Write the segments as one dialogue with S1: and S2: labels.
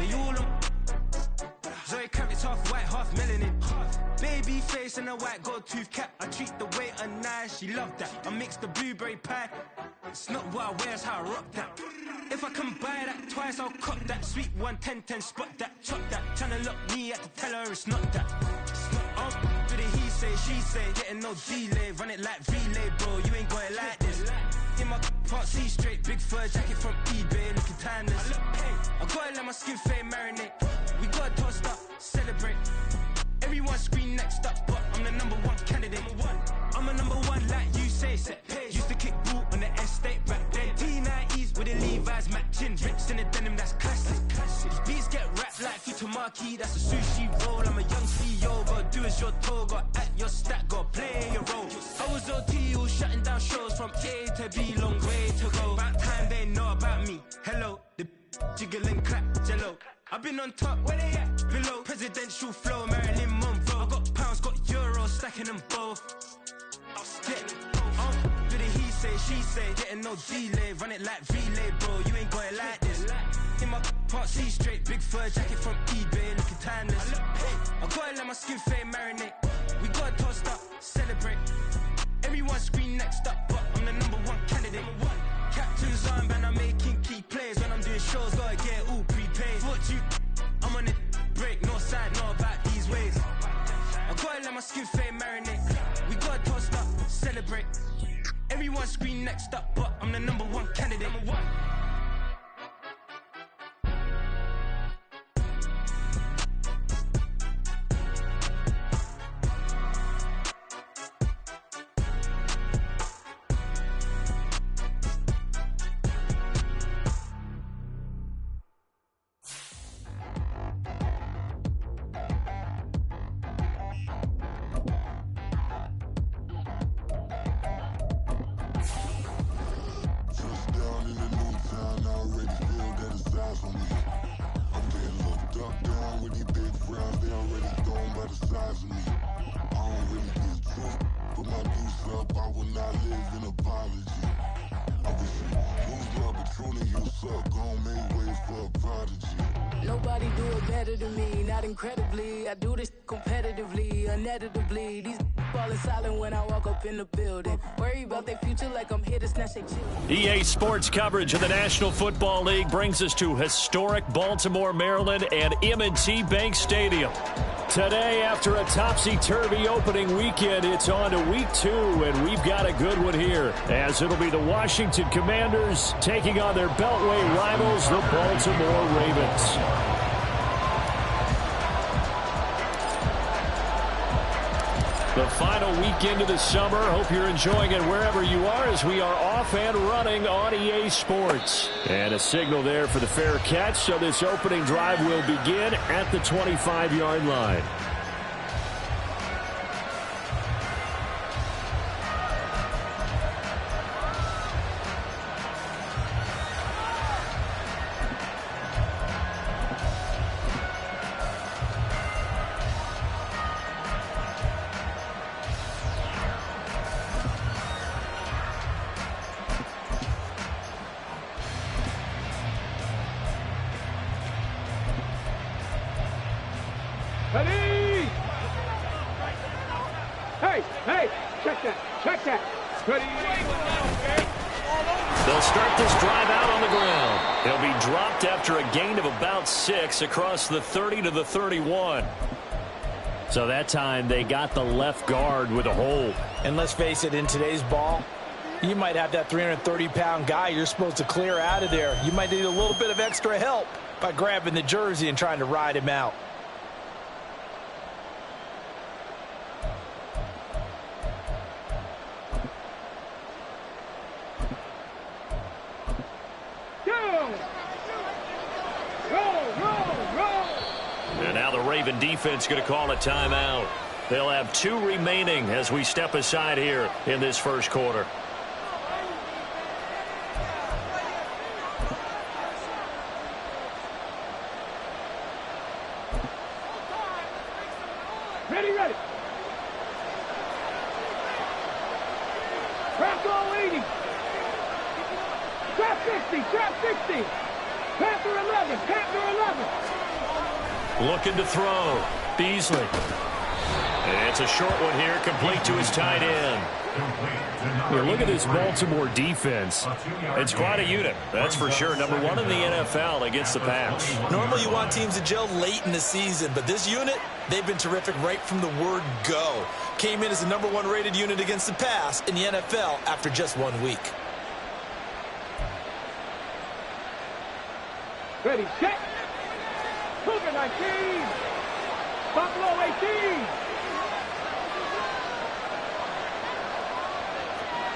S1: They all on. Zoe Kravitz half white, half melanin. Baby face and a white gold tooth cap. I treat the waiter nice, she loved that. I mix the blueberry pie. It's not what I wear, it's how I rock that. If I can buy that twice, I'll cop that. Sweet 110, spot that, chop that. Tryna lock me, I have to tell her it's not that. Do the he say, she say, getting no delay. Run it like relay, bro, you ain't got it like this. In my part C straight, big fur jacket from eBay, looking timeless. I gotta let my skin fade marinate. We gotta toast up, celebrate. Everyone scream next up, but I'm the #1 candidate. I'm a #1 like you say, set page. Used to kick ball on the estate back then. T90s with the Levi's matching. Rips in the denim, that's classic. These beats get wrapped like Futamaki, that's a sushi roll. I'm a young CEO, gotta do as you're told. Gotta act your stat, gotta play your role. I was OT, all shutting down shows from A to B, long way to go. About time they know about me. Hello, the jiggle and clap, jello. I've been on top, where they at? Below, presidential flow, Marilyn Monroe. I got pounds, got euros, stacking them both. Do the he say, she say, getting no delay. Run it like relay, bro, you ain't got it like this. In my part C straight, big fur jacket from eBay, looking timeless. I gotta let my skin fade marinate. We gotta toast up, celebrate. Everyone scream next up, but I'm the #1 candidate. Captain's armband, I'm making key plays. When I'm doing shows, gotta get it all prepaid. What you, I'm on it, break, no side, know about these ways. I gotta let my skin fade marinate. We gotta toast up, celebrate. Everyone scream next up, but I'm the #1 candidate.
S2: Nobody do it better than me, not incredibly. I do this competitively, uneditably. These falling silent when I walk up in the building. Worry about their future like I'm here to snatch their children.
S3: EA Sports coverage of the National Football League brings us to historic Baltimore, Maryland, and M&T Bank Stadium. Today, after a topsy-turvy opening weekend, it's on to week 2, and we've got a good one here, as it'll be the Washington Commanders taking on their Beltway rivals, the Baltimore Ravens. The final weekend of the summer. Hope you're enjoying it wherever you are, as we are off and running on EA Sports. And a signal there for the fair catch, so this opening drive will begin at the 25-yard line.
S4: Ready! Hey, check that. Ready?
S3: They'll start this drive out on the ground. He'll be dropped after a gain of about 6 across the 30 to the 31. So that time they got the left guard with a hold.
S5: And let's face it, in today's ball, you might have that 330-pound guy you're supposed to clear out of there. You might need a little bit of extra help by grabbing the jersey and trying to ride him out.
S3: And now the Raven defense going to call a timeout. They'll have 2 remaining as we step aside here in this first quarter.
S4: Ready. Trap all 80. Trap 60. Panther 11.
S3: Looking to throw. Beasley. And it's a short one here, complete to his tight end. Yeah, look at this Baltimore defense. It's quite a unit, that's for sure. Number one in the NFL against the pass.
S5: Normally you want teams to gel late in the season, but this unit, they've been terrific right from the word go. Came in as the number one rated unit against the pass in the NFL after just 1 week.
S4: Ready, set. Cougar 19. Buffalo 18.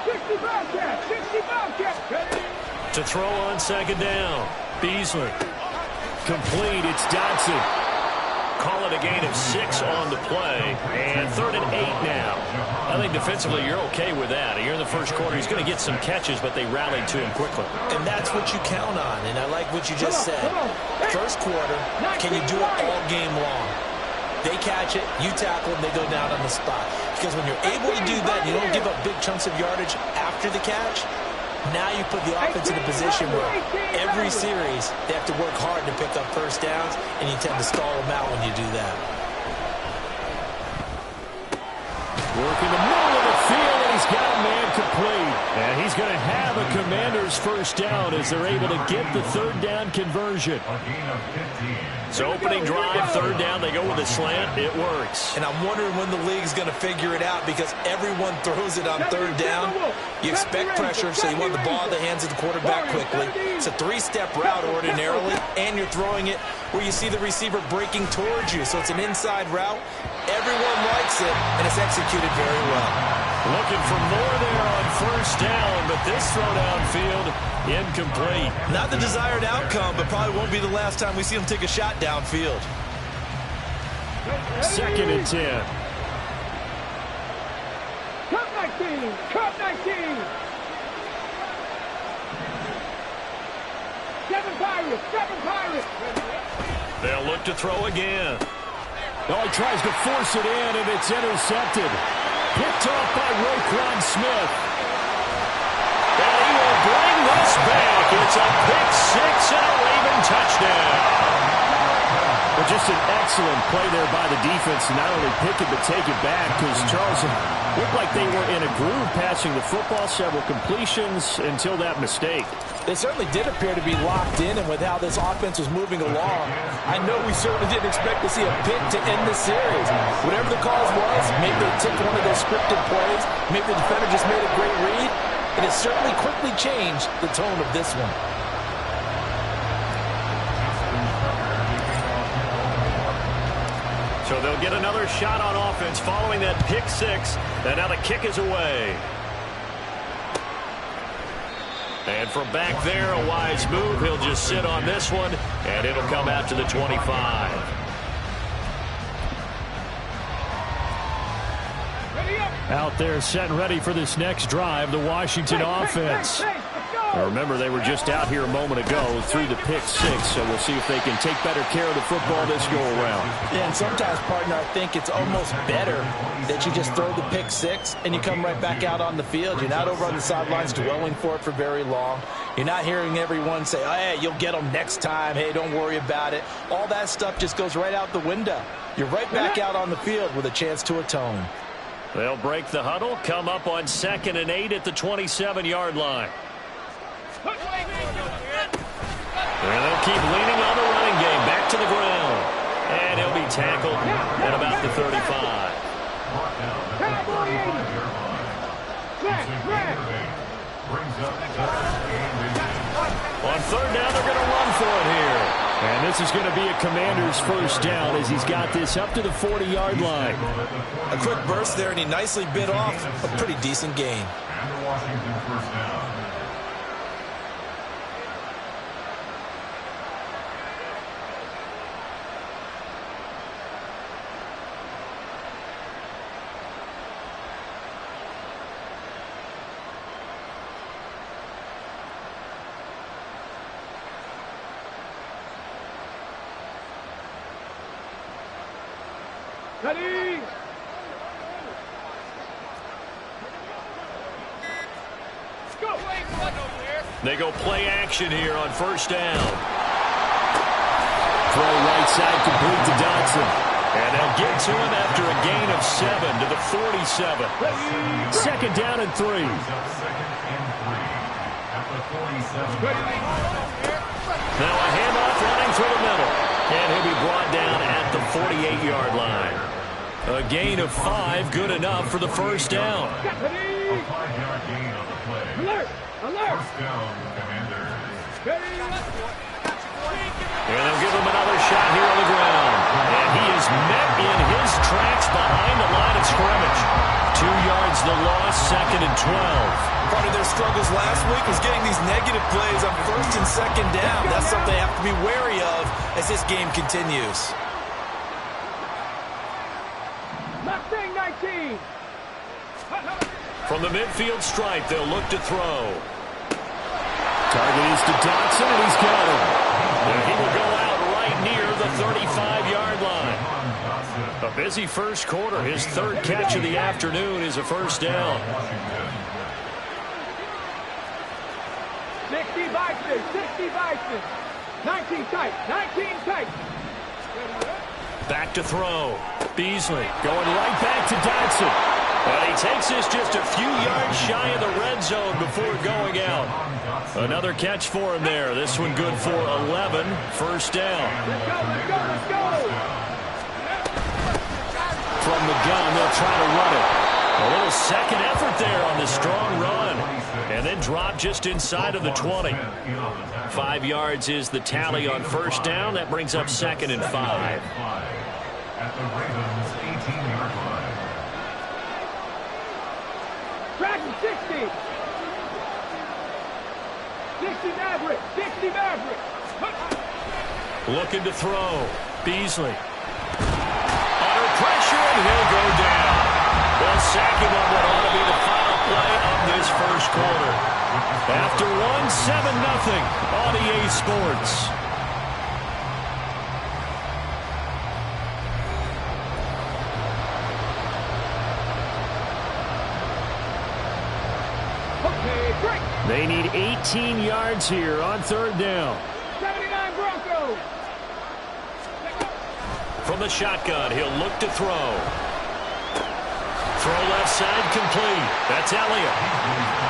S4: 65 catch. 65 catch. Ready.
S3: To throw on second down. Beasley. Complete. It's Dodson. Call it a gain of 6 on the play. And 3rd and 8 now. I think defensively you're okay with that. Here in the first quarter, he's going to get some catches, but they rallied to him quickly.
S5: And that's what you count on, and I like what you just said. First quarter, can you do it all game long? They catch it, you tackle them, they go down on the spot. Because when you're able to do that, you don't give up big chunks of yardage after the catch. Now you put the offense in a position where every series they have to work hard to pick up first downs, and you tend to stall them out when you do that.
S3: Working the middle of the field, and he's got a man complete. And he's going to have a Commander's first down as they're able to get the 3rd down conversion. So opening drive, 3rd down, they go with a slant. It works.
S5: And I'm wondering when the league's going to figure it out because everyone throws it on 3rd down. You expect pressure, so you want the ball in the hands of the quarterback quickly. It's a 3-step route ordinarily, and you're throwing it where you see the receiver breaking towards you. So it's an inside route. Everyone likes it, and it's executed very well.
S3: Looking for more there on 1st down, but this throw downfield, incomplete.
S5: Not the desired outcome, but probably won't be the last time we see him take a shot downfield.
S3: 2nd and 10.
S4: Cup 19. Cup 19. 7 Pirates. 7 Pirates.
S3: They'll look to throw again. Oh, he tries to force it in, and it's intercepted. Picked off by Roquan Smith. And he will bring this back. It's a pick 6 and a Raven touchdown. Well, just an excellent play there by the defense to not only pick it but take it back because Charleston looked like they were in a groove passing the football, several completions until that mistake.
S5: They certainly did appear to be locked in, and with how this offense was moving along, I know we certainly didn't expect to see a pick to end the series. Whatever the cause was, maybe they took one of those scripted plays, maybe the defender just made a great read. It has certainly quickly changed the tone of this one.
S3: So they'll get another shot on offense following that pick 6, and now the kick is away. And from back there, a wise move. He'll just sit on this one, and it'll come out to the 25. Out there set and ready for this next drive, the Washington offense. Remember, they were just out here a moment ago through the pick 6, so we'll see if they can take better care of the football this go-around.
S5: Yeah, and sometimes, partner, I think it's almost better that you just throw the pick 6 and you come right back out on the field. You're not over on the sidelines dwelling for it for very long. You're not hearing everyone say, oh, hey, you'll get them next time. Hey, don't worry about it. All that stuff just goes right out the window. You're right back out on the field with a chance to atone.
S3: They'll break the huddle, come up on 2nd and 8 at the 27-yard line. And they'll keep leaning on the running game. Back to the ground. And he'll be tackled at about the 35. On 3rd down, they're going to run for it here. And this is going to be a Commander's first down as he's got this up to the 40-yard line.
S5: A quick burst there, and he nicely bit off a pretty decent gain.
S6: And the Washington first down.
S4: Ready. Go.
S3: They go play action here on 1st down. Throw right Right side complete to Dodson. And they'll get to him after a gain of 7 to the 47. Second down and 3. Now a handoff running through the middle. And he'll be brought down at the 48-yard line. A gain of 5, good enough for the first down.
S6: A 5-yard gain on the play.
S4: Alert! Alert!
S6: First down, Commanders.
S3: And they'll give him another shot here on the ground. And he is met in his tracks behind the line of scrimmage. 2 yards the loss, second and 12.
S5: Part of their struggles last week was getting these negative plays on first and second down. That's something they have to be wary of as this game continues.
S4: Mustang 19!
S3: From the midfield stripe, they'll look to throw. Target is to Dodson, and he's got him. And he will go out right near the 35-yard line. A busy first quarter. His third catch of the afternoon is a first down.
S4: 60 Bison! 60 Bison! 19 tight! 19 tight!
S3: Back to throw. Beasley going right back to Dodson. And he takes this just a few yards shy of the red zone before going out. Another catch for him there. This one good for 11. First down.
S4: Let's go, let's go, let's go!
S3: From the gun, they'll try to run it. A little second effort there on the strong run. And then drop just inside of the 20. 5 yards is the tally on first down. That brings up second and 5.
S6: At the Ravens' 18-yard line.
S4: Dragon 60! 60 Maverick! 60 Maverick!
S3: Looking to throw. Beasley. Under pressure, and he'll go down. They'll sack him on what ought to be the final play of this first quarter. After 1-7-0 on EA Sports. They need 18 yards here on third down.
S4: 79 Broncos!
S3: From the shotgun, he'll look to throw. Throw left side complete. That's Elliott.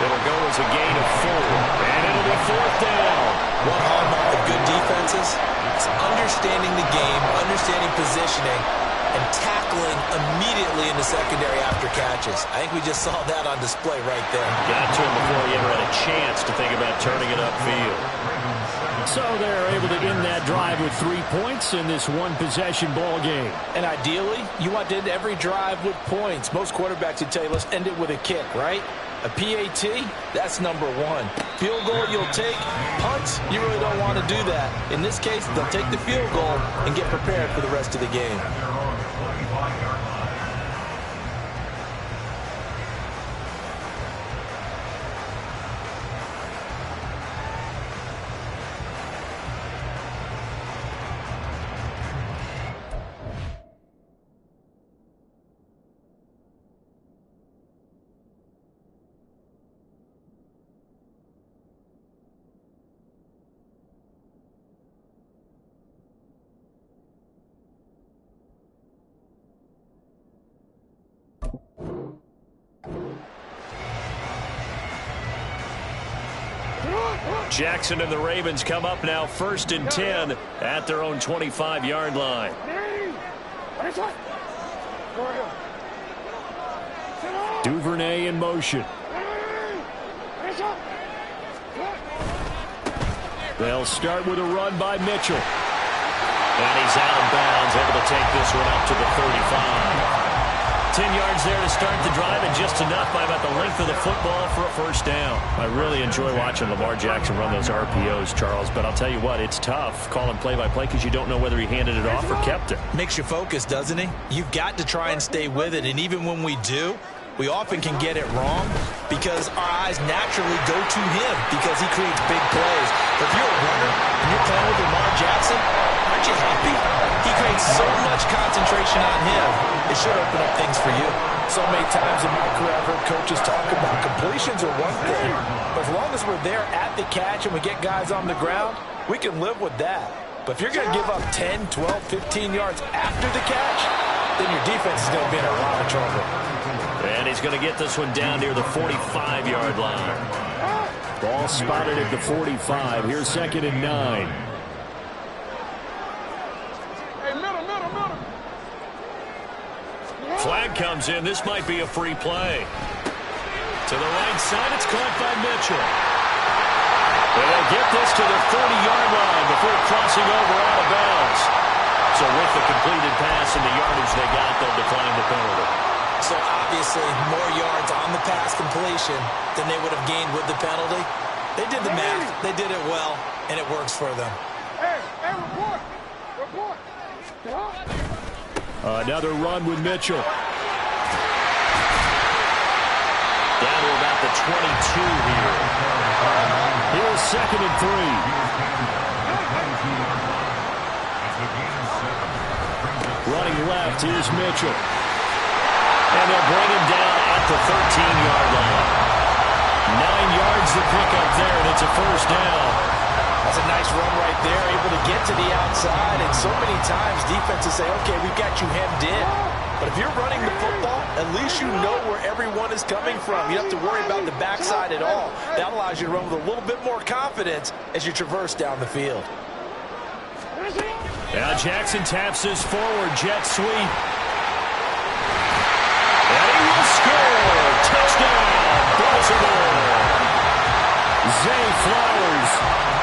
S3: It'll go as a gain of 4. And it'll be fourth down.
S5: One hallmark of good defenses is understanding the game, understanding positioning, and tackling immediately in the secondary after catches. I think we just saw that on display right there.
S3: Got to him before he ever had a chance to think about turning it upfield. So they're able to end that drive with 3 points in this one-possession ball game.
S5: And ideally, you want to end every drive with points. Most quarterbacks would tell you, let's end it with a kick, right? A PAT, that's number 1. Field goal, you'll take. Punts, you really don't want to do that. In this case, they'll take the field goal and get prepared for the rest of the game.
S3: Jackson and the Ravens come up now first and 10 at their own 25-yard line. Duvernay in motion. They'll start with a run by Mitchell. And he's out of bounds, able to take this one up to the 35. 10 yards there to start the drive, and just enough by about the length of the football for a first down. I really enjoy watching Lamar Jackson run those RPOs, Charles, but I'll tell you what, it's tough calling play-by-play because you don't know whether he handed it off or kept it.
S5: Makes you focus, doesn't he? You've got to try and stay with it, and even when we do, we often can get it wrong because our eyes naturally go to him because he creates big plays. But if you're a runner and you're playing with Lamar Jackson, aren't you happy? He creates so much concentration on him. It should open up things for you.
S7: So many times in my career, I've heard coaches talk about completions are one thing, but as long as we're there at the catch and we get guys on the ground, we can live with that. But if you're going to give up 10, 12, 15 yards after the catch, then your defense is going to be in a lot of trouble.
S3: And he's going to get this one down near the 45-yard line. Ball spotted at the 45. Here's 2nd and 9. Flag comes in. This might be a free play. To the right side, it's caught by Mitchell. And they'll get this to the 40-yard line before crossing over out of bounds. So with the completed pass and the yardage they got, they'll decline the penalty.
S5: So obviously more yards on the pass completion than they would have gained with the penalty. They did the math. They did it well, and it works for them.
S4: Hey, report.
S3: Another run with Mitchell. Down to about the 22 here. Here's 2nd and 3. Running left, here's Mitchell. And they'll bring him down at the 13-yard line. 9 yards to pick up there, and it's a first down.
S7: That's a nice run right there, able to get to the outside. And so many times defenses say, okay, we've got you hemmed in. But if you're running the football, at least you know where everyone is coming from. You don't have to worry about the backside at all. That allows you to run with a little bit more confidence as you traverse down the field.
S3: Now Jackson taps his forward jet sweep. And he will score. Touchdown, Baltimore. Zay Flowers,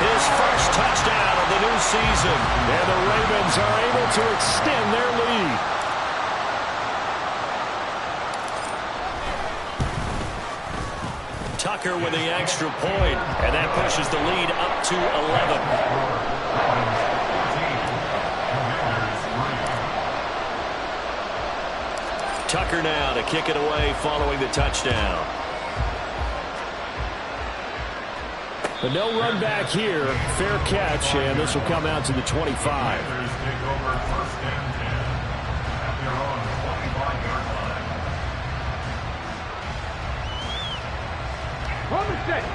S3: his first touchdown of the new season. And the Ravens are able to extend their lead. Tucker with the extra point, and that pushes the lead up to 11. Tucker now to kick it away following the touchdown. But no run back here. Fair catch, and this will come out to the 25.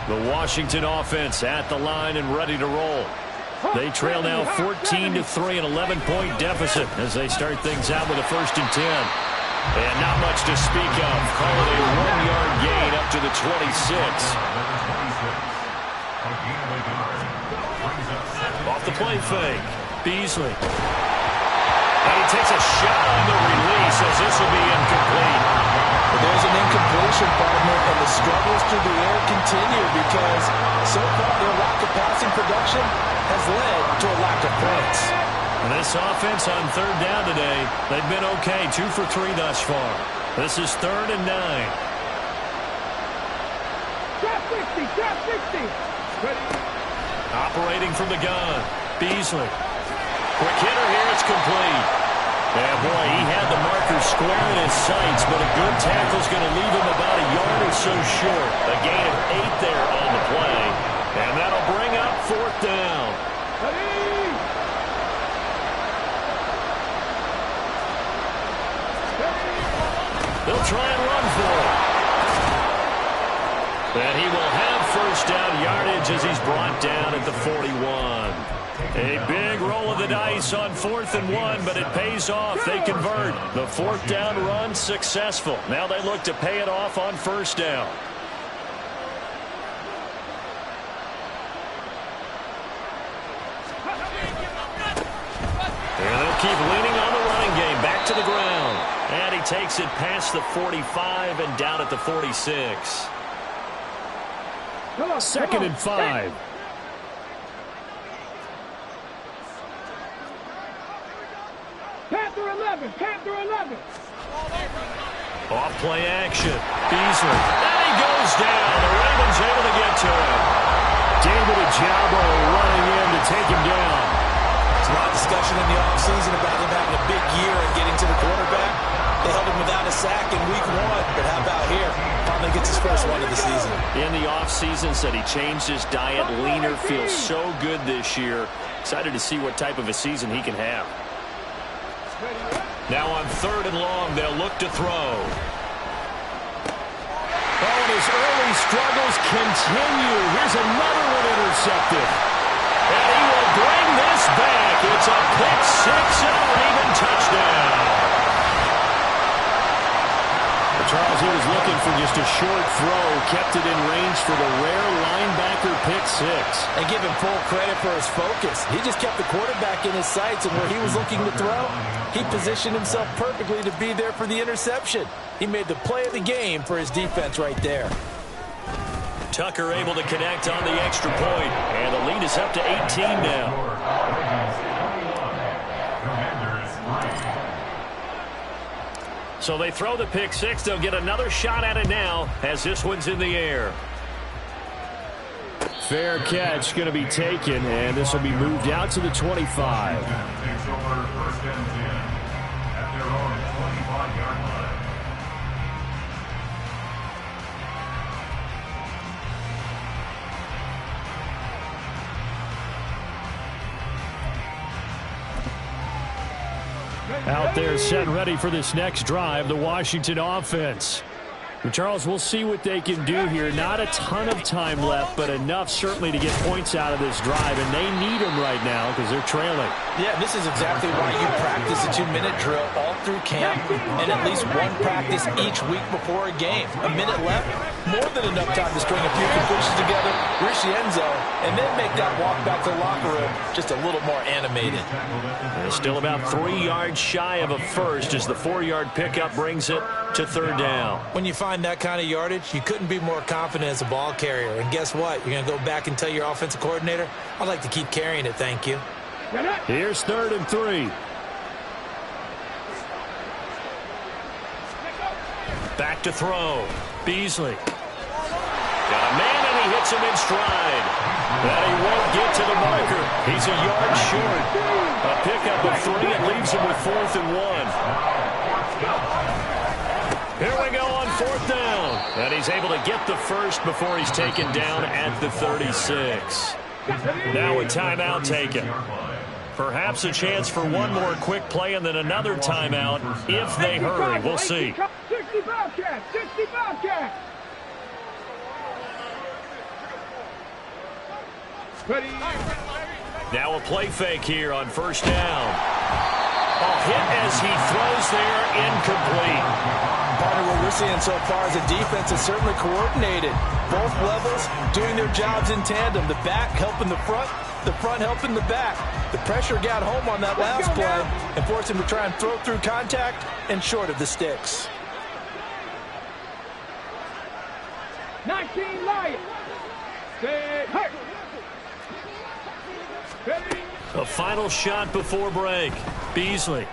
S3: The Washington offense at the line and ready to roll. They trail now 14-3, an 11-point deficit as they start things out with a 1st and 10. And not much to speak of. Call it a 1-yard gain up to the 26. Off the play fake. Beasley. And he takes a shot on the release as this will be incomplete.
S7: But there's an incompletion, partner, and the struggles through the air continue because so far their lack of passing production has led to a lack of points.
S3: And this offense on 3rd down today, they've been okay, 2 for 3 thus far. This is 3rd and 9.
S4: Trap 60, trap 60. Ready.
S3: Operating from the gun, Beasley. Quick hitter here, it's complete. Yeah, boy, he had the marker square in his sights, but a good tackle's going to leave him about a yard or so short. A gain of 8 there on the play, and that'll bring up 4th down. They'll try and run for it. And he will have 1st down yardage as he's brought down at the 41. A big roll of the dice on 4th and 1, but it pays off. They convert. The 4th down run successful. Now they look to pay it off on 1st down. And they'll keep leaning on the running game. Back to the ground. And he takes it past the 45 and down at the 46. 2nd and 5.
S4: Panther 11, Panther 11.
S3: Off play action. Beasley. And he goes down. The Ravens able to get to him. David Ojabo running in to take him down.
S5: There's a lot of discussion in the offseason about him having a big year and getting to the quarterback. They held him without a sack in week 1, but how about here? Finally gets his first one of the season.
S3: In the offseason, said he changed his diet, leaner, feels so good this year. Excited to see what type of a season he can have. Now on 3rd and long, they'll look to throw. Oh, and his early struggles continue. Here's another one intercepted. And he will bring this back. It's a pick six and a Raven touchdown. Charles, he was looking for just a short throw, kept it in range for the rare linebacker pick six.
S5: And give him full credit for his focus. He just kept the quarterback in his sights, and where he was looking to throw, he positioned himself perfectly to be there for the interception. He made the play of the game for his defense right there.
S3: Tucker able to connect on the extra point, and the lead is up to 18 now. So they throw the pick six. They'll get another shot at it now as this one's in the air. Fair catch going to be taken, and this will be moved out to the 25.
S6: Takes over first and 10 at their own 25-yard line.
S3: Out there set and ready for this next drive, the Washington offense. And Charles, we'll see what they can do here. Not a ton of time left, but enough certainly to get points out of this drive, and they need them right now because they're trailing.
S5: Yeah, this is exactly why you practice a 2-minute drill all through camp and at least one practice each week before a game. A minute left, more than enough time to string a few completions together, reach the end zone, and then make that walk back to the locker room just a little more animated.
S3: And still about 3 yards shy of a first as the 4-yard pickup brings it to third down.
S5: When you find that kind of yardage, you couldn't be more confident as a ball carrier. And guess what? You're going to go back and tell your offensive coordinator, I'd like to keep carrying it, thank you.
S3: Here's 3rd and 3. Back to throw. Beasley. Got a man, and he hits him in stride. But he won't get to the marker. He's a yard short. A pickup of 3. It leaves him with 4th and 1. Here we go on 4th down. And he's able to get the first before he's taken down at the 36. Now a timeout taken. Perhaps a chance for one more quick play and then another timeout if they hurry. We'll see.
S4: 60 Bobcats! 60 Bobcats!
S3: Now a play fake here on 1st down. A hit as he throws there, incomplete.
S5: Partner, what we're seeing so far as a defense is certainly coordinated. Both levels doing their jobs in tandem. The back helping the front helping the back. The pressure got home on that last play and forced him to try and throw through contact and short of the sticks.
S4: 19 Lions. Hey.
S3: A final shot before break. Beasley.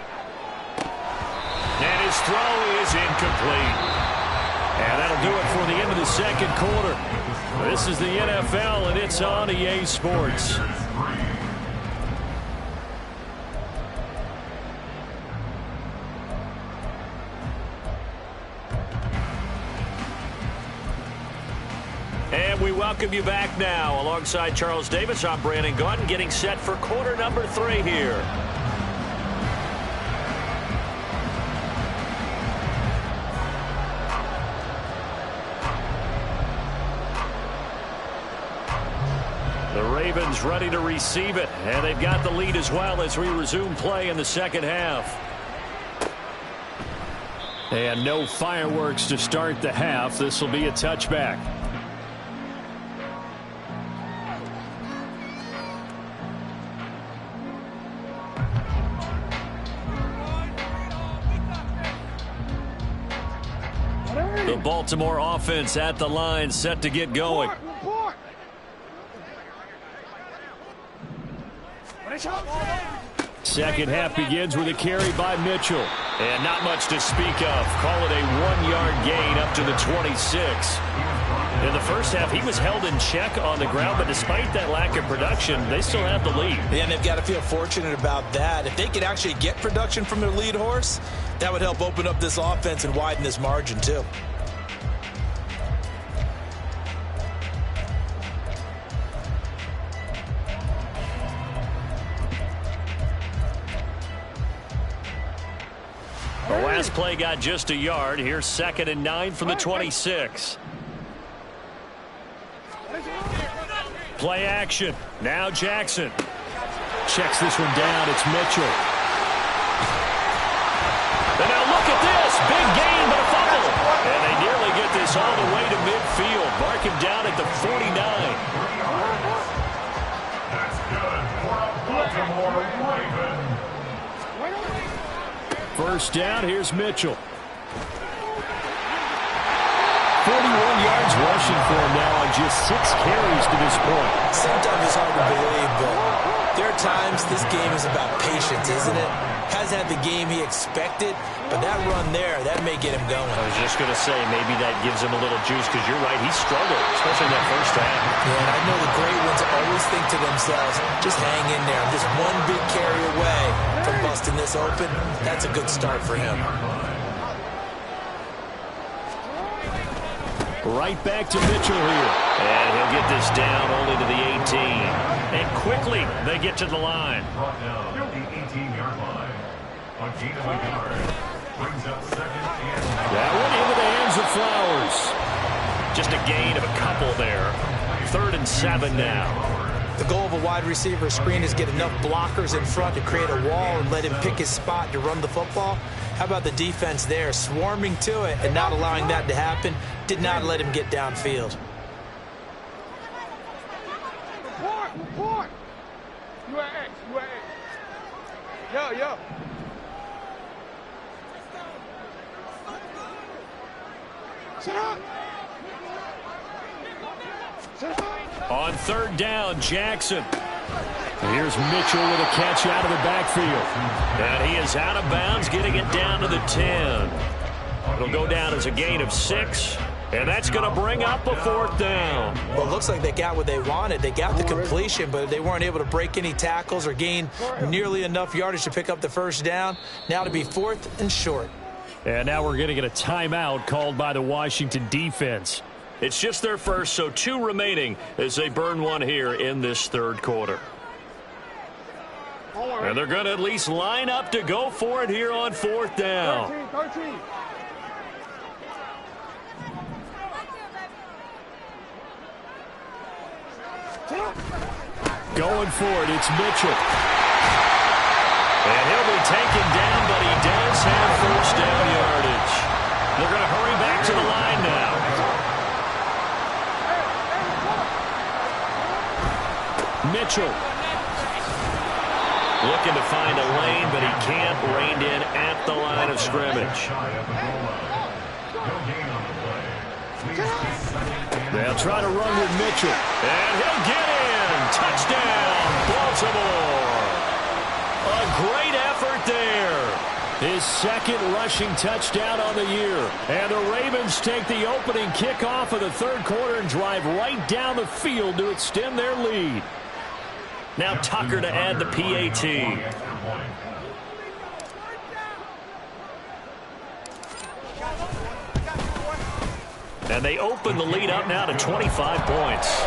S3: And his throw is incomplete. And that'll do it for the end of the second quarter. This is the NFL, and it's on EA Sports. And we welcome you back now. Alongside Charles Davis, I'm Brandon Gaudin, getting set for quarter number 3 here. The Ravens ready to receive it, and they've got the lead as well as we resume play in the second half. And no fireworks to start the half. This will be a touchback. The Baltimore offense at the line, set to get going. Second half begins with a carry by Mitchell. And not much to speak of. Call it a 1-yard gain up to the 26. In the first half, he was held in check on the ground, but despite that lack of production, they still have the lead.
S5: Yeah, and they've got to feel fortunate about that. If they could actually get production from their lead horse, that would help open up this offense and widen this margin too.
S3: The last play got just a yard. Here's 2nd and 9 from the 26. Play action. Now Jackson. Checks this one down. It's Mitchell. And now look at this. Big gain, but a fumble. And they nearly get this all the way to midfield. Mark him down at the 49.
S6: That's good for a Baltimore Raven.
S3: First down, here's Mitchell. 41 yards rushing for him now on just 6 carries to this point.
S5: Sometimes it's hard to believe, but there are times this game is about patience, isn't it? Hasn't had the game he expected, but that run there, that may get him going.
S3: I was just going to say, maybe that gives him a little juice, because you're right, he struggled, especially in that first half.
S5: Yeah, and I know the great ones always think to themselves, just hang in there. I'm just one big carry away from busting this open. That's a good start for him.
S3: Right back to Mitchell here. And he'll get this down only to the 18. And quickly, they get to the line.
S6: Brought down at the 18-yard line. A gain of a yard. Brings up second and
S3: That one into the hands of Flowers. Just a gain of a couple there. 3rd and 7 now.
S5: The goal of a wide receiver screen is get enough blockers in front to create a wall and let him pick his spot to run the football. How about the defense there, swarming to it and not allowing that to happen? Did not let him get downfield.
S4: Report! You at X, you at X. Yo. Sit up!
S3: On 3rd down, Jackson. Here's Mitchell with a catch out of the backfield. And he is out of bounds, getting it down to the 10. It'll go down as a gain of 6. And that's going to bring up a 4th down.
S5: Well, it looks like they got what they wanted. They got the completion, but they weren't able to break any tackles or gain nearly enough yardage to pick up the first down. Now to be 4th and short.
S3: And now we're going to get a timeout called by the Washington defense. It's just their first, so 2 remaining as they burn one here in this 3rd quarter. And they're going to at least line up to go for it here on 4th down.
S4: 13.
S3: Going for it, it's Mitchell. And he'll be taken down, but he does have first down yardage. They're going to hurry back to the line now. Mitchell. Looking to find a lane, but he can't. Reined in at the line of scrimmage. They'll try to run with Mitchell. And he'll get in. Touchdown, Baltimore. A great effort there. His 2nd rushing touchdown on the year. And the Ravens take the opening kickoff of the 3rd quarter and drive right down the field to extend their lead. Now Tucker to add the PAT. And they open the lead up now to 25 points.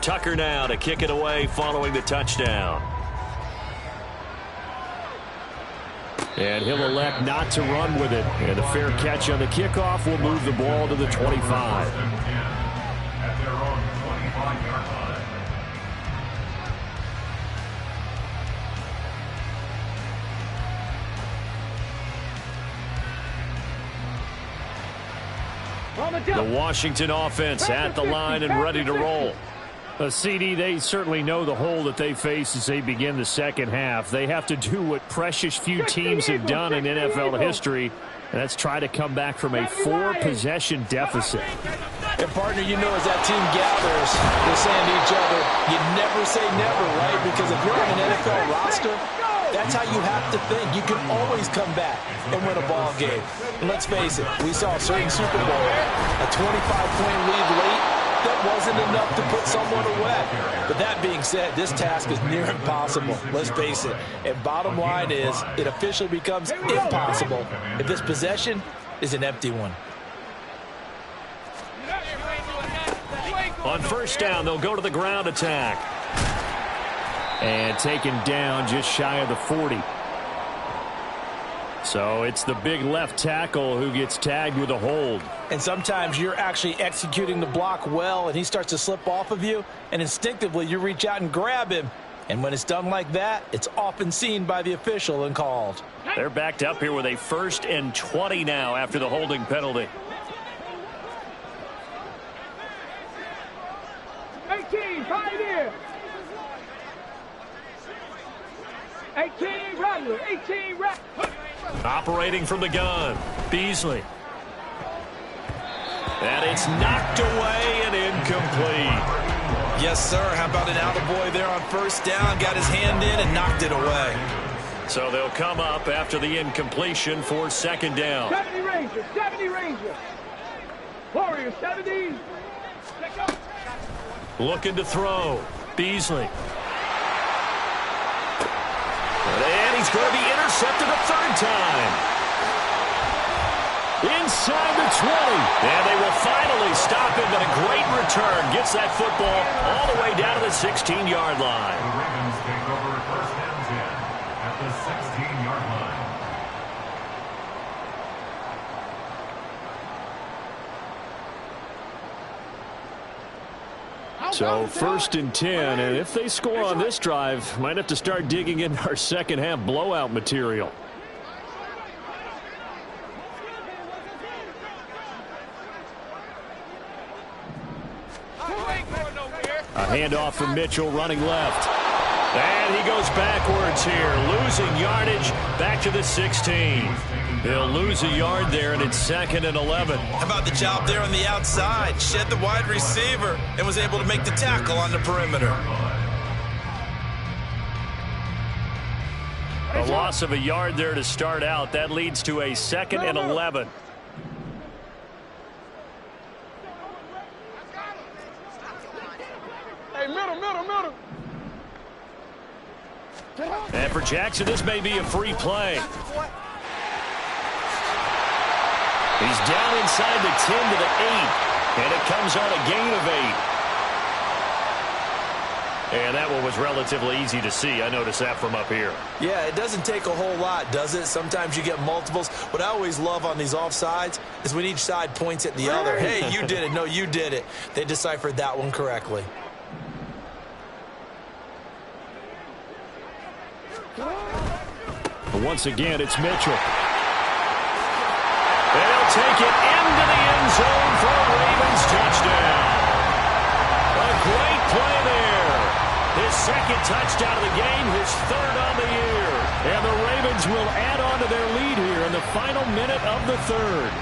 S3: Tucker now to kick it away following the touchdown. And he'll elect not to run with it. And a fair catch on the kickoff will move the ball to the 25.
S6: At their own 25-yard line.
S3: The Washington offense at the line and ready to roll. CD, they certainly know the hole that they face as they begin the 2nd half. They have to do what precious few teams have done in NFL history, and that's try to come back from a 4-possession deficit.
S5: And, partner, you know as that team gathers, they're saying to each other, you never say never, right? Because if you're on an NFL roster, that's how you have to think. You can always come back and win a ball game. And let's face it, we saw a certain Super Bowl, a 25-point lead late. That wasn't enough to put someone away. But that being said, this task is near impossible. Let's face it. And bottom line is, it officially becomes impossible if this possession is an empty one.
S3: On 1st down, they'll go to the ground attack. And taken down just shy of the 40. So it's the big left tackle who gets tagged with a hold.
S5: And sometimes you're actually executing the block well, and he starts to slip off of you, and instinctively you reach out and grab him. And when it's done like that, it's often seen by the official and called.
S3: They're backed up here with a 1st and 20 now after the holding penalty.
S4: 18, pioneer. 18, Rattler. 18, Rattler.
S3: Operating from the gun, Beasley. And it's knocked away and incomplete.
S5: Yes, sir. How about an attaboy there on 1st down? Got his hand in and knocked it away.
S3: So they'll come up after the incompletion for 2nd down.
S4: 70 Ranger, 70 Ranger. Warrior, 70.
S3: Looking to throw, Beasley. And he's going to be intercepted a 3rd time. Inside the 20. And they will finally stop him, but a great return. Gets that football all the way down to the 16-yard line.
S6: The Ravens take over 1st and 10 at the 16-yard line.
S3: So 1st and 10, and if they score on this drive, might have to start digging in our second-half blowout material. A handoff from Mitchell running left. And he goes backwards here, losing yardage back to the 16. He'll lose a yard there, and it's 2nd and 11.
S5: How about the job there on the outside? Shed the wide receiver and was able to make the tackle on the perimeter.
S3: A loss of a yard there to start out. That leads to a 2nd and 11.
S4: Hey, middle.
S3: And for Jackson, this may be a free play. He's down inside the 10 to the 8. And it comes on a gain of 8. And that one was relatively easy to see. I noticed that from up here.
S5: Yeah, it doesn't take a whole lot, does it? Sometimes you get multiples. What I always love on these offsides is when each side points at the other. Hey, you did it. No, you did it. They deciphered that one correctly.
S3: But once again, it's Mitchell. They'll take it into the end zone for a Ravens touchdown. A great play there. His 2nd touchdown of the game, his 3rd on the year. And the Ravens will add on to their lead here in the final minute of the 3rd.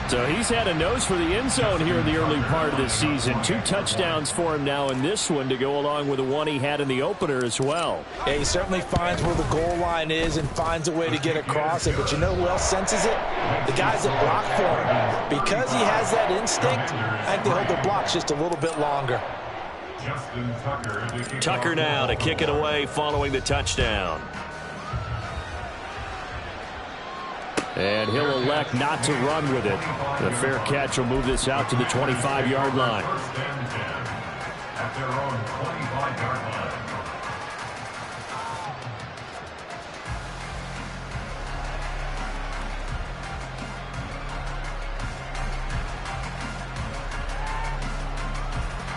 S3: So he's had a nose for the end zone here in the early part of the season. 2 touchdowns for him now in this one to go along with the one he had in the opener as well.
S5: Yeah, he certainly finds where the goal line is and finds a way to get across it. But you know who else senses it? The guys that block for him. Because he has that instinct, I think they hold their blocks just a little bit longer.
S3: Tucker now to kick it away following the touchdown. And he'll elect not to run with it. The fair catch will move this out to the 25-yard line.
S6: At their own 25-yard line.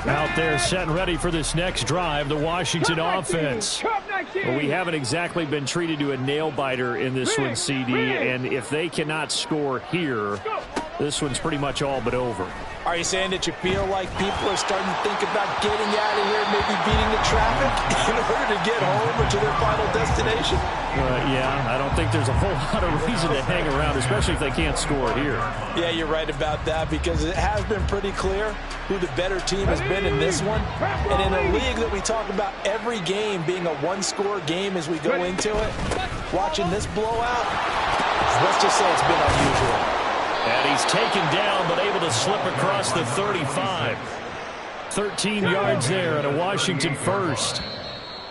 S3: Out there set and ready for this next drive, the Washington offense. Well, we haven't exactly been treated to a nail-biter in this one, CD, and if they cannot score here, this one's pretty much all but over.
S5: Are you saying that you feel like people are starting to think about getting out of here, maybe beating the traffic in order to get home or to their final destination?
S3: Yeah, I don't think there's a whole lot of reason to hang around, especially if they can't score here.
S5: Yeah, you're right about that, because it has been pretty clear who the better team has been in this one. And in a league that we talk about every game being a one-score game as we go into it, watching this blowout, let's just say it's been unusual.
S3: And he's taken down, but able to slip across the 35. 13 yards there and a Washington first.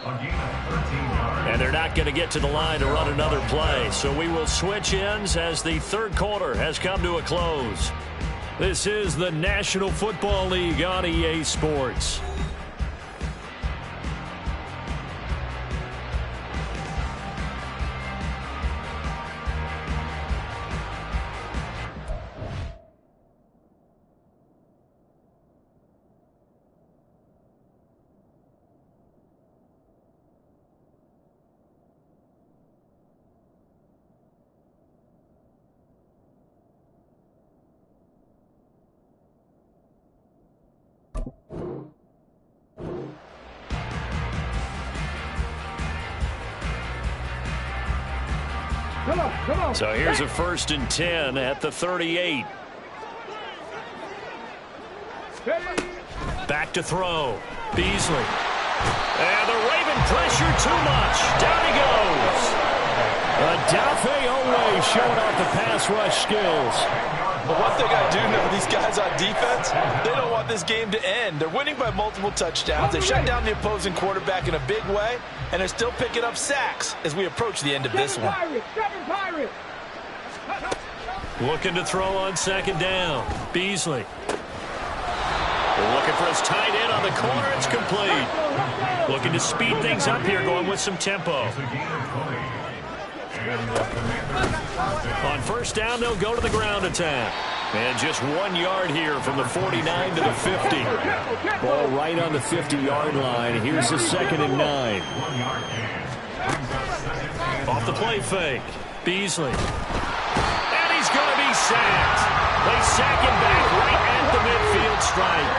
S3: And they're not going to get to the line to run another play. So we will switch ends as the third quarter has come to a close. This is the National Football League on EA Sports. So here's a 1st and 10 at the 38. Back to throw. Beasley. And the Raven pressure too much. Down he goes. Adafe Owe showing off the pass rush skills.
S7: But one thing I do know, these guys on defense, they don't want this game to end. They're winning by multiple touchdowns. They shut down the opposing quarterback in a big way, and they're still picking up sacks as we approach the end of this one.
S3: Looking to throw on 2nd down. Beasley. Looking for his tight end on the corner. It's complete. Looking to speed things up here, going with some tempo. On 1st down, they'll go to the ground attack. And just 1 yard here from the 49 to the 50. Ball right on the 50-yard line. Here's the 2nd and 9. Off the play fake. Beasley. And he's going to be sacked. They sack him back right at the midfield stripe.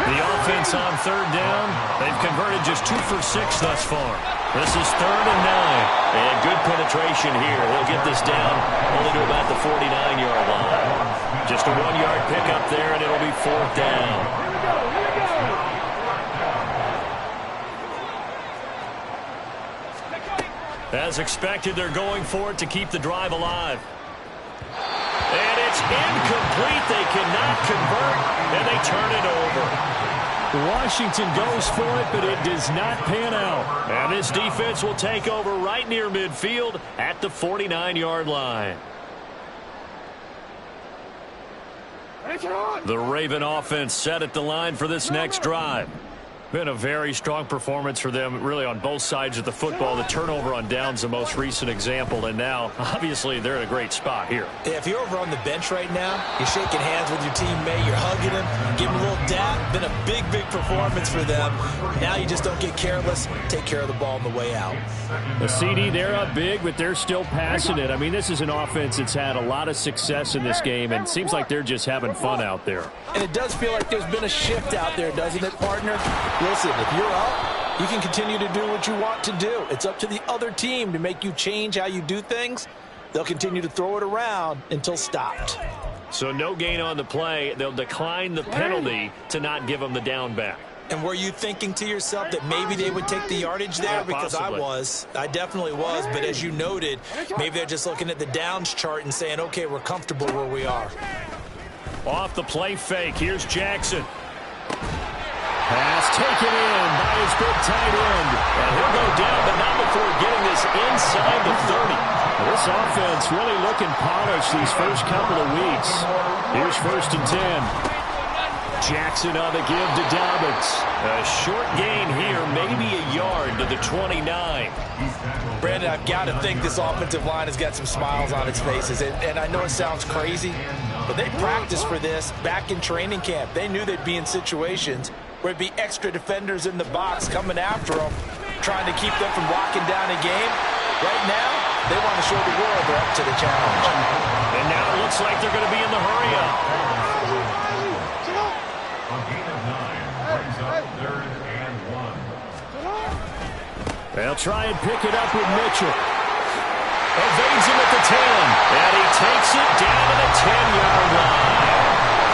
S3: The offense on 3rd down, they've converted just 2 for 6 thus far. This is 3rd and 9. And good penetration here. They'll get this down only to about the 49-yard line. Just a 1-yard pickup there, and it'll be 4th down. As expected, they're going for it to keep the drive alive. And it's incomplete. They cannot convert, and they turn it over. Washington goes for it, but it does not pan out. And this defense will take over right near midfield at the 49-yard line. The Raven offense set at the line for this next drive. Been a very strong performance for them, really, on both sides of the football. The turnover on downs, the most recent example, and now, obviously, they're in a great spot here.
S7: Yeah, if you're over on the bench right now, you're shaking hands with your teammate, you're hugging him, giving him a little dap. Been a big, big performance for them. Now you just don't get careless. Take care of the ball on the way out.
S3: The CD, they're up big, but they're still passing it. I mean, this is an offense that's had a lot of success in this game, and it seems like they're just having fun out there.
S7: And it does feel like there's been a shift out there, doesn't it, partner? Listen, if you're up, you can continue to do what you want to do. It's up to the other team to make you change how you do things. They'll continue to throw it around until stopped.
S3: So no gain on the play. They'll decline the penalty to not give them the down back.
S7: And were you thinking to yourself that maybe they would take the yardage there? Because I definitely was. But as you noted, maybe they're just looking at the downs chart and saying, okay, we're comfortable where we are.
S3: Off the play fake. Here's Jackson. Pass taken in by his big tight end. And he'll go down, but not before getting this inside the 30. This offense really looking polished these first couple of weeks. Here's 1st and 10. Jackson on the give to Dobbins. A short gain here, maybe a yard to the 29.
S7: Brandon, I've got to think this offensive line has got some smiles on its faces. And I know it sounds crazy, but they practiced for this back in training camp. They knew they'd be in situations where it'd be extra defenders in the box coming after them, trying to keep them from locking down a game. Right now, they want to show the world they're up to the challenge.
S3: And now it looks like they're going to be in the hurry-up.
S6: A gain of 9 brings up 3rd and 1.
S3: They'll try and pick it up with Mitchell. Evades him at the 10. And he takes it down to the 10-yard line.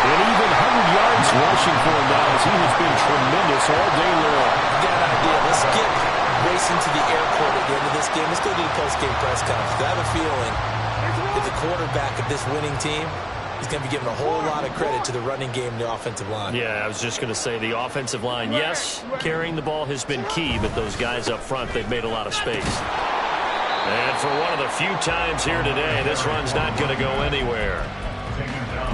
S3: And even 100 yards rushing for him now, as he has been tremendous all day long.
S7: I got an idea. Let's get racing to the airport at the end of this game. Let's go to the post-game press conference. I have a feeling that the quarterback of this winning team is going to be given a whole lot of credit to the running game and the offensive line.
S3: Yeah, I was just going to say the offensive line, yes, carrying the ball has been key, but those guys up front, they've made a lot of space. And for one of the few times here today, this run's not going to go anywhere.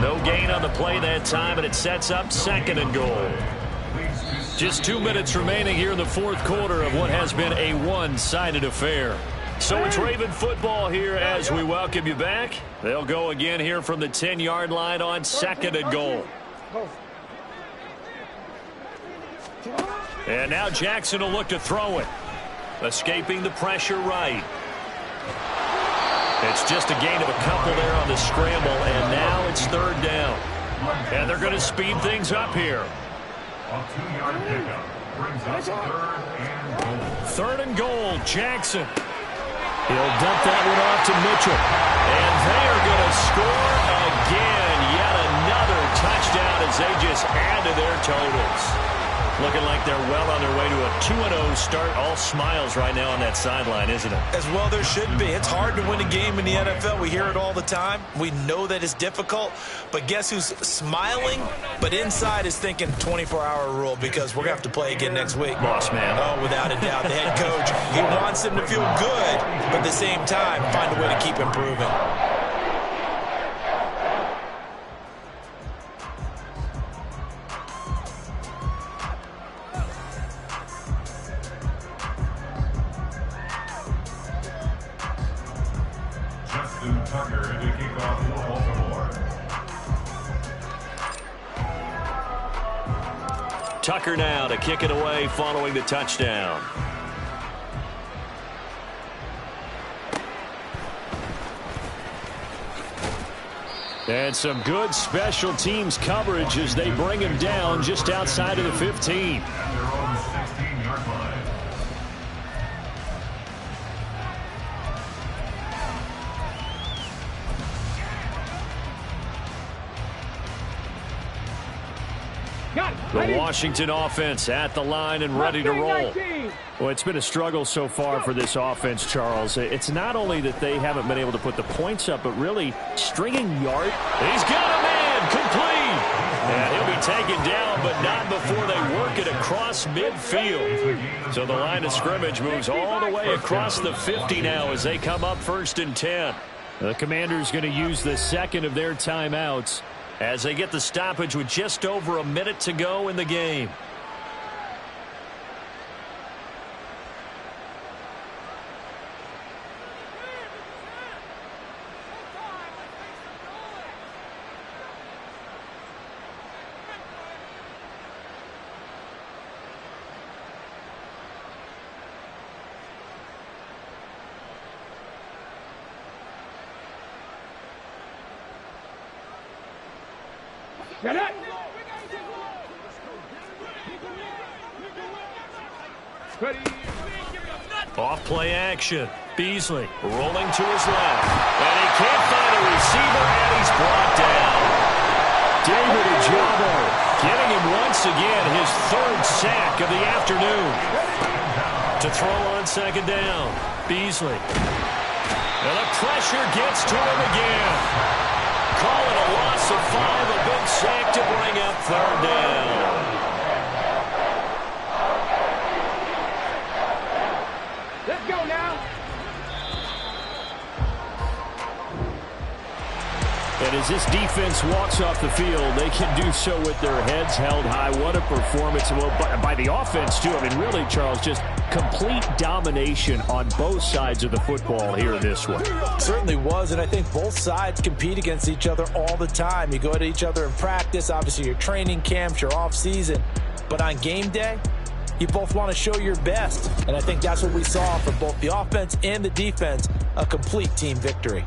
S3: No gain on the play that time, and it sets up 2nd and goal. Just 2 minutes remaining here in the 4th quarter of what has been a one-sided affair. So it's Raven football here as we welcome you back. They'll go again here from the 10-yard line on 2nd and goal. And now Jackson will look to throw it. Escaping the pressure right. It's just a gain of a couple there on the scramble, and now it's 3rd down. And they're going to speed things up here.
S6: A 2-yard pickup brings up 3rd and goal.
S3: 3rd and goal, Jackson. He'll dump that one off to Mitchell. And they are going to score again. Yet another touchdown as they just add to their totals. Looking like they're well on their way to a 2-0 start. All smiles right now on that sideline, isn't it?
S5: As well there should be. It's hard to win a game in the NFL. We hear it all the time. We know that it's difficult. But guess who's smiling? But inside is thinking 24-hour rule because we're going to have to play again next week.
S3: Boss man.
S5: Oh, without a doubt. The head coach, he wants them to feel good, but at the same time, find a way to keep improving.
S6: Tucker to kick off for Baltimore.
S3: Tucker now to kick it away following the touchdown. And some good special teams coverage as they bring him down just outside of the 15.
S6: At their own 16-yard line.
S3: The Washington offense at the line and ready to roll. Well, it's been a struggle so far for this offense, Charles. It's not only that they haven't been able to put the points up, but really stringing yards. He's got a man complete. And he'll be taken down, but not before they work it across midfield. So the line of scrimmage moves all the way across the 50 now as they come up 1st and 10. The Commanders going to use the second of their timeouts as they get the stoppage with just over a minute to go in the game.
S4: Get it! Ready.
S3: Off play action. Beasley rolling to his left. And he can't find a receiver, and he's brought down. David Ojabo getting him once again, his 3rd sack of the afternoon. To throw on 2nd down. Beasley. And the pressure gets to him again. Call it a loss of 5, a big sack to bring up 3rd down.
S4: Let's go now.
S3: And as this defense walks off the field, they can do so with their heads held high. What a performance. Well, by the offense, too. I mean, really, Charles, just complete domination on both sides of the football here this one.
S5: Certainly was, and I think both sides compete against each other all the time. You go to each other in practice, obviously your training camps, your off season, but on game day, you both want to show your best, and I think that's what we saw from both the offense and the defense, a complete team victory.